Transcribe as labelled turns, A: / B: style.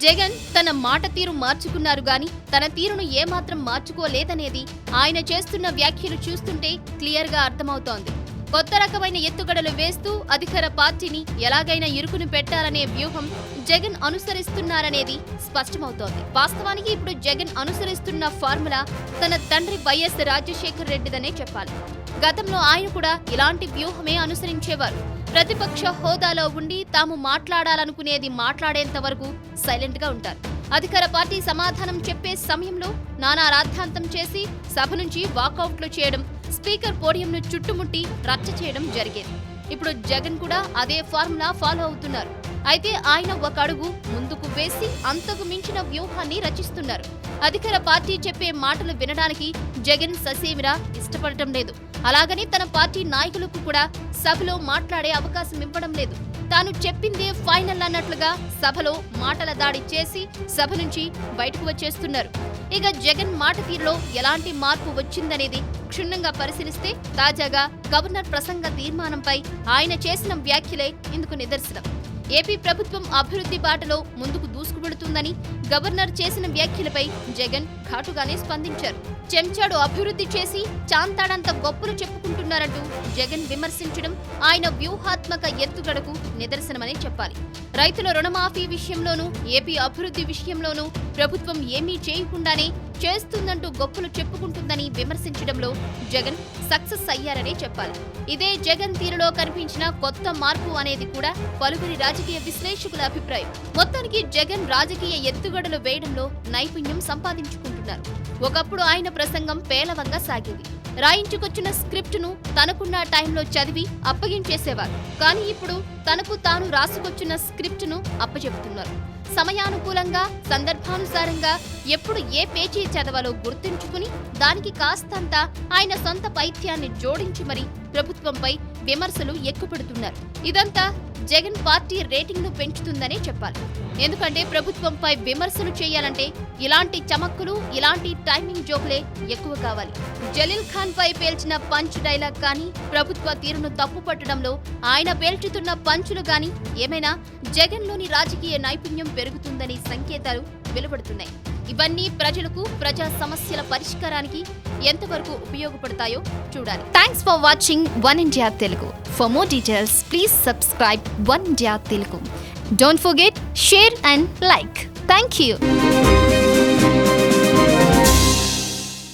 A: జగన్ తన మాట తీరు మార్చుకున్నారు గాని తన తీరును ఏమాత్రం మార్చుకోలేదనేది ఆయన చేస్తున్న వ్యాఖ్యలు చూస్తుంటే క్లియర్ గా అర్థమవుతోంది. కొత్త రకమైన ఎత్తుగడలు వేస్తూ అధికార పార్టీని ఎలాగైనా ఇరుకుని పెట్టాలనే వ్యూహం జగన్ అనుసరిస్తున్నారనేది స్పష్టమవుతోంది. వాస్తవానికి ఇప్పుడు జగన్ అనుసరిస్తున్న ఫార్ములా తన తండ్రి వైఎస్ రాజశేఖర్ రెడ్డిదనే చెప్పాలి. గతంలో ఆయన కూడా ఇలాంటి వ్యూహమే అనుసరించేవారు. ప్రతిపక్ష హోదాలో ఉండి తాము మాట్లాడాలనుకునేది మాట్లాడేంత వరకు సైలెంట్ గా ఉంటారు. అధికార పార్టీ సమాధానం చెప్పే సమయంలో నానా రాద్ధాంతం చేసి సభ నుంచి వాకౌట్లు చేయడం, స్పీకర్ పోడియంను చుట్టుముట్టి రచ్చ చేయడం జరిగేది. ఇప్పుడు జగన్ కూడా అదే ఫార్ములా ఫాలో అవుతున్నారు. అయితే ఆయన ఒక అడుగు ముందుకు వేసి అంతకు మించిన వ్యూహాన్ని రచిస్తున్నారు. అధికార పార్టీ చెప్పే మాటలు వినడానికి జగన్ ససేమిరా ఇష్టపడటం లేదు. అలాగని తన పార్టీ నాయకులకు కూడా సభలో మాట్లాడే అవకాశం ఇవ్వడం లేదు. తాను చెప్పిందే ఫైనల్ అన్నట్లుగా సభలో మాటల దాడి చేసి సభ నుంచి బయటకు వచ్చేస్తున్నారు. ఇక జగన్ మాట తీరులో ఎలాంటి మార్పు వచ్చిందనేది క్షుణ్ణంగా పరిశీలిస్తే తాజాగా గవర్నర్ ప్రసంగ తీర్మానంపై ఆయన చేసిన వ్యాఖ్యలే ఇందుకు నిదర్శనం. ఏపీ ప్రభుత్వం అభివృద్ధి బాటలో ముందుకు దూసుకువెడుతుందని గవర్నర్ చేసిన వ్యాఖ్యలపై జగన్ ఘాటుగానే స్పందించారు. చెంచాడు అభివృద్ధి చేసి చాంతాడంత గొప్పలు చెప్పుకుంటున్నారంటూ జగన్ విమర్శించడం ఆయన వ్యూహాత్మక ఎత్తుగడకు నిదర్శనమనే చెప్పాలి. రైతుల రుణమాఫీ విషయంలోనూ ఏపీ అభివృద్ధి విషయంలోనూ ప్రభుత్వం ఏమీ చేయకుండానే చేస్తుందంటూ గొప్పలు చెప్పుకుంటుందని విమర్శించడంలో జగన్ సక్సెస్ అయ్యారనే చెప్పాలి. ఇదే జగన్ తీరులో కనిపించిన కొత్త మార్పు అనేది కూడా పలువురి రాజకీయ విశ్లేషకుల అభిప్రాయం. మొత్తానికి జగన్ రాజకీయ ఎత్తుగడలు వేయడంలో నైపుణ్యం సంపాదించుకుంటున్నారు. ఒకప్పుడు ఆయన ప్రసంగం పేలవంగా సాగేది. రాయించుకొచ్చిన స్క్రిప్టును తనకున్న టైంలో చదివి అప్పగించేసేవారు. కానీ ఇప్పుడు తనకు తాను రాసుకొచ్చిన స్క్రిప్టును అప్పచెబుతున్నారు. సమయానుకూలంగా, సందర్భానుసారంగా ఎప్పుడు ఏ పేజీ చదవాలో గుర్తుంచుకుని దానికి కాస్తంత ఆయన సొంత పైత్యాన్ని జోడించి మరీ ప్రభుత్వంపై విమర్శలు ఎక్కుపెడుతున్నారు. ఇదంతా జగన్ పార్టీ రేటింగ్ను పెంచుతుందనే చెప్పాలి. ఎందుకంటే ప్రభుత్వంపై విమర్శలు చేయాలంటే ఇలాంటి చమక్కులు, ఇలాంటి టైమింగ్ జోకులే ఎక్కువ కావాలి. జలీల్ ఖాన్ పై పేల్చిన పంచ్ డైలాగ్ కానీ, ప్రభుత్వ తీరును తప్పుపట్టడంలో ఆయన పేల్చుతున్న పంచులు గాని ఏమైనా జగన్లోని రాజకీయ నైపుణ్యం పెరుగుతుందని సంకేతాలు వెలువడుతున్నాయి. ఇవన్నీ ప్రజలకు, ప్రజా సమస్యల పరిష్కారానికి ఎంతవరకు ఉపయోగపడతాయో చూడాలి. Thanks for watching one India Telugu. For more details please subscribe one India Telugu. Don't forget, share and like. Thank you.